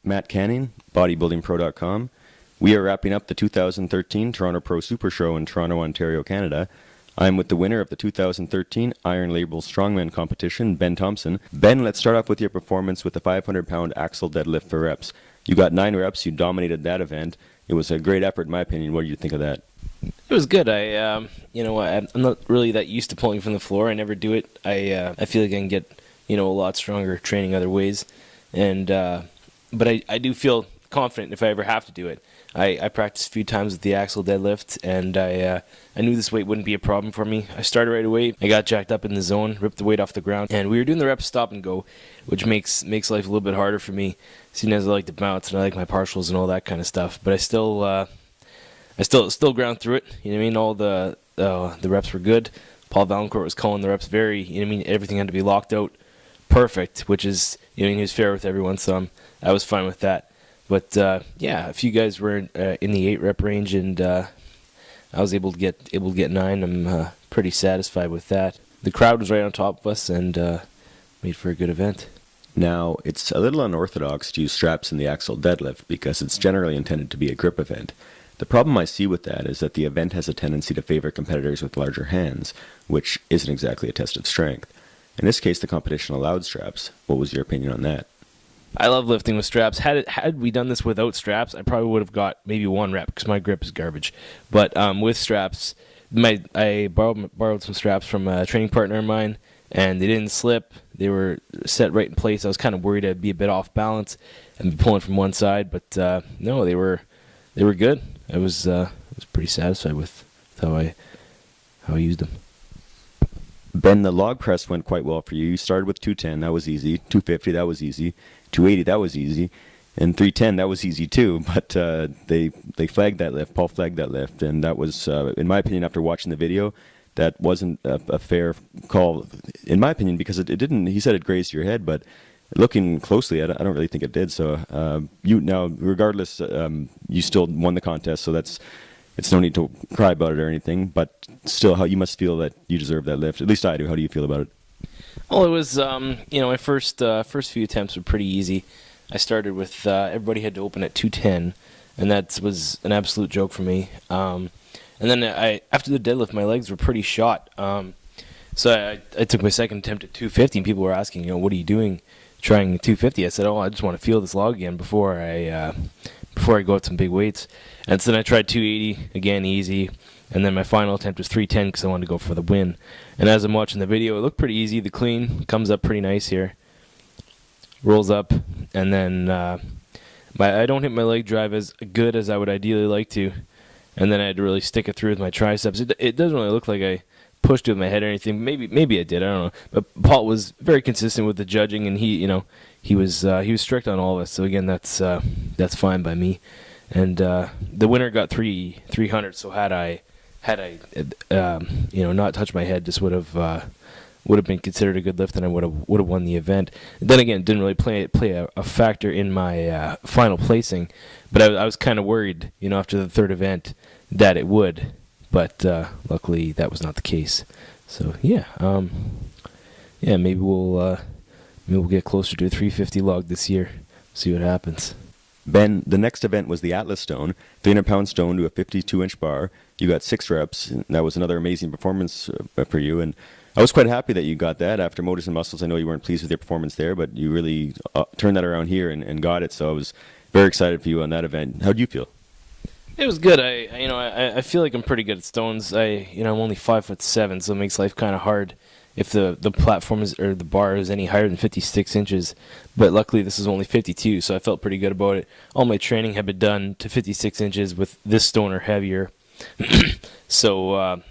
Matt Canning, bodybuildingpro.com. We are wrapping up the 2013 Toronto Pro SuperShow in Toronto, Ontario, Canada. I'm with the winner of the 2013 Iron Label Strongman competition, Ben Thompson. Ben, let's start off with your performance with the 500-pound Axial deadlift for reps. You got 9 reps. You dominated that event. It was a great effort, in my opinion. What do you think of that? It was good. I'm not really that used to pulling from the floor. I never do it. I feel like I can get, a lot stronger training other ways, but I do feel confident if I ever have to do it. I practiced a few times with the Axial deadlift, and I knew this weight wouldn't be a problem for me. I started right away. I got jacked up in the zone, ripped the weight off the ground, and we were doing the reps stop and go, which makes life a little bit harder for me, seeing as I like to bounce and I like my partials and all that kind of stuff. But I still ground through it. You know what I mean? All the reps were good. Paul Valancourt was calling the reps very, everything had to be locked out perfect, which is, he was fair with everyone, so I was fine with that. But a few guys were in the 8 rep range, and I was able to get 9. I'm pretty satisfied with that. The crowd was right on top of us, and made for a good event. Now, it's a little unorthodox to use straps in the Axial deadlift because it's generally intended to be a grip event. The problem I see with that is that the event has a tendency to favor competitors with larger hands, which isn't exactly a test of strength. In this case, the competition allowed straps. What was your opinion on that? I love lifting with straps. Had we done this without straps, I probably would have got maybe 1 rep because my grip is garbage. But with straps, I borrowed some straps from a training partner of mine, and they didn't slip. They were set right in place. I was kind of worried I'd be a bit off balance and be pulling from one side, but no, they were good. I was pretty satisfied with how I used them. Ben, the log press went quite well for you. You started with 210, that was easy. 250, that was easy. 280, that was easy. And 310, that was easy too. But they flagged that lift. Paul flagged that lift, and that was, in my opinion, after watching the video, that wasn't a fair call, in my opinion, because it didn't. He said it grazed your head, but looking closely, I don't really think it did. So you now, regardless, you still won the contest. So it's no need to cry about it or anything. But still, how you must feel that you deserve that lift. At least I do. How do you feel about it? Well, it was my first few attempts were pretty easy. I started with everybody had to open at 210, and that was an absolute joke for me. And then after the deadlift, my legs were pretty shot. So I took my second attempt at 250, and people were asking, what are you doing trying 250? I said, I just want to feel this log again before I go with some big weights. And so then I tried 280, again, easy. And then my final attempt was 310 because I wanted to go for the win. And as I'm watching the video, it looked pretty easy. The clean comes up pretty nice here. Rolls up. And then I don't hit my leg drive as good as I would ideally like to. And then I had to really stick it through with my triceps. It doesn't really look like I pushed it with my head or anything. Maybe I did. I don't know. But Paul was very consistent with the judging, and he was strict on all of us. So again, that's fine by me. And the winner got 300. So had I not touched my head, this would have been considered a good lift, and I would have won the event. Then again, it didn't really play a factor in my final placing, but I was kind of worried, after the third event that it would. But luckily, that was not the case. So maybe we'll get closer to a 350 log this year. See what happens. Ben, the next event was the Atlas Stone, 300-pound stone to a 52-inch bar. You got 6 reps. And that was another amazing performance for you. And I was quite happy that you got that. After Motors and Muscles, I know you weren't pleased with your performance there, but you really turned that around here and got it. So I was very excited for you on that event. How did you feel? It was good. I feel like I'm pretty good at stones. I'm only 5'7", so it makes life kind of hard if the platform or the bar is any higher than 56 inches. But luckily, this is only 52, so I felt pretty good about it. All my training had been done to 56 inches with this stone or heavier. So I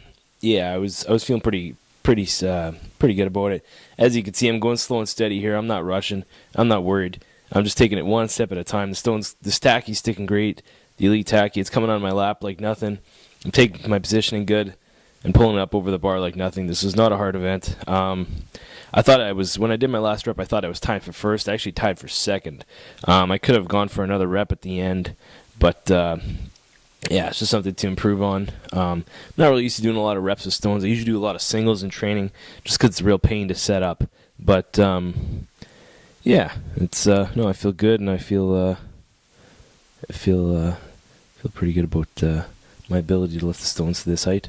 was feeling pretty good about it. As you can see, I'm going slow and steady here. I'm not rushing. I'm not worried. I'm just taking it one step at a time. The tacky's sticking great. The elite tacky, it's coming on my lap like nothing. I'm taking my positioning good and pulling it up over the bar like nothing. This was not a hard event. I thought when I did my last rep, I thought I was tied for first. I actually tied for second. I could have gone for another rep at the end, but it's just something to improve on. I'm not really used to doing a lot of reps with stones. I usually do a lot of singles in training just because it's a real pain to set up. But I feel good, and I feel I feel pretty good about my ability to lift the stones to this height.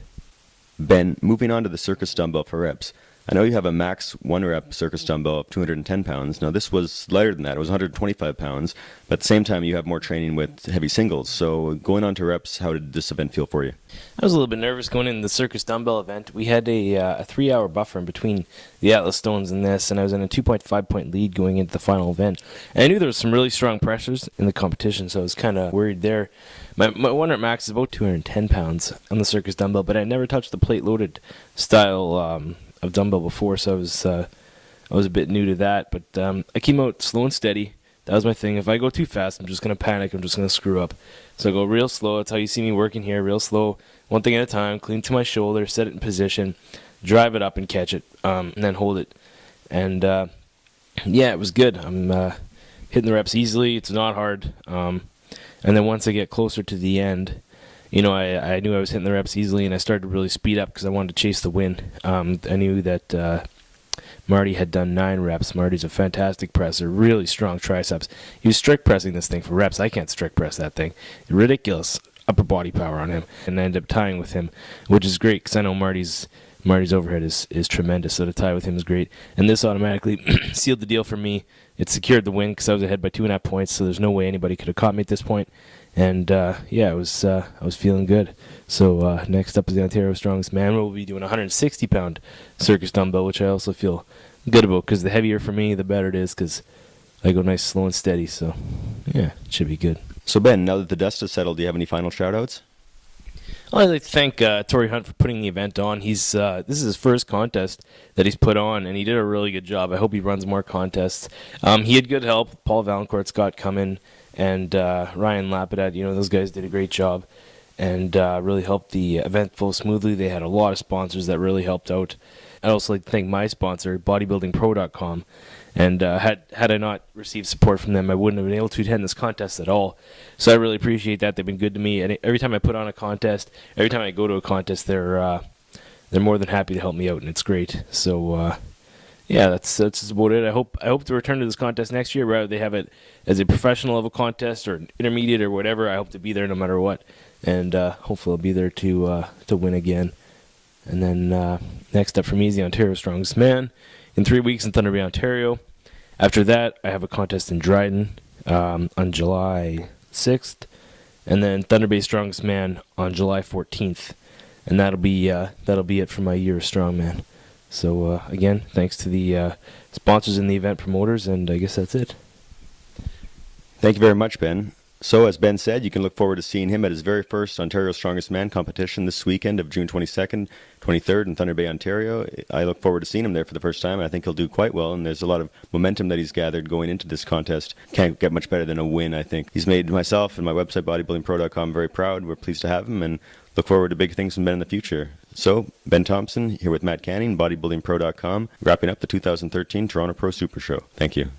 Ben, moving on to the circus dumbbell for reps. I know you have a max 1 rep circus dumbbell of 210 pounds. Now this was lighter than that. It was 125 pounds. But at the same time, you have more training with heavy singles. So going on to reps, how did this event feel for you? I was a little bit nervous going into the circus dumbbell event. We had a 3-hour buffer in between the Atlas stones and this, and I was in a 2.5 point lead going into the final event. And I knew there was some really strong pressures in the competition, so I was kind of worried there. My 1 rep max is about 210 pounds on the circus dumbbell, but I never touched the plate loaded style of dumbbell before, so I was a bit new to that. But I came out slow and steady. That was my thing. If I go too fast, I'm just going to panic. I'm just going to screw up. So I go real slow. That's how you see me working here, real slow. One thing at a time, clean to my shoulder, set it in position, drive it up and catch it, and then hold it. And yeah, it was good. I'm hitting the reps easily. It's not hard. And then once I get closer to the end, you know, I knew I was hitting the reps easily, and I started to really speed up because I wanted to chase the win. I knew that Marty had done 9 reps. Marty's a fantastic presser, really strong triceps. He was strict pressing this thing for reps. I can't strict press that thing. Ridiculous upper body power on him. And I ended up tying with him, which is great because I know Marty's overhead is tremendous, so to tie with him is great. And this automatically sealed the deal for me. It secured the win because I was ahead by 2.5 points, so there's no way anybody could have caught me at this point. And yeah, I was feeling good. So next up is the Ontario Strongest Man. We'll be doing a 160-pound circus dumbbell, which I also feel good about because the heavier for me, the better it is because I go nice, slow, and steady. So yeah, it should be good. So Ben, now that the dust has settled, do you have any final shout-outs? I'd like to thank Torrey Hunt for putting the event on. This is his first contest that he's put on, and he did a really good job. I hope he runs more contests. He had good help. Paul Valancourt, Scott Cummin, and Ryan Lapidat. You know, those guys did a great job and really helped the event flow smoothly. They had a lot of sponsors that really helped out. I'd also like to thank my sponsor, bodybuildingpro.com. And had I not received support from them, I wouldn't have been able to attend this contest at all. So I really appreciate that. They've been good to me. And every time I put on a contest, every time I go to a contest, they're more than happy to help me out, and it's great. So yeah, that's about it. I hope to return to this contest next year. Whether they have it as a professional level contest or an intermediate or whatever, I hope to be there no matter what. And hopefully I'll be there to win again. And then next up for me is the Ontario Strongest Man in 3 weeks in Thunder Bay, Ontario. After that, I have a contest in Dryden on July 6th, and then Thunder Bay Strongest Man on July 14th, and that'll be it for my year of Strongman. So again, thanks to the sponsors and the event promoters, and I guess that's it. Thank you very much, Ben. So, as Ben said, you can look forward to seeing him at his very first Ontario Strongest Man competition this weekend of June 22nd, 23rd in Thunder Bay, Ontario. I look forward to seeing him there for the first time. I think he'll do quite well, and there's a lot of momentum that he's gathered going into this contest. Can't get much better than a win, I think. He's made myself and my website, bodybuildingpro.com, very proud. We're pleased to have him, and look forward to big things from Ben in the future. So, Ben Thompson here with Matt Canning, bodybuildingpro.com, wrapping up the 2013 Toronto Pro SuperShow. Thank you.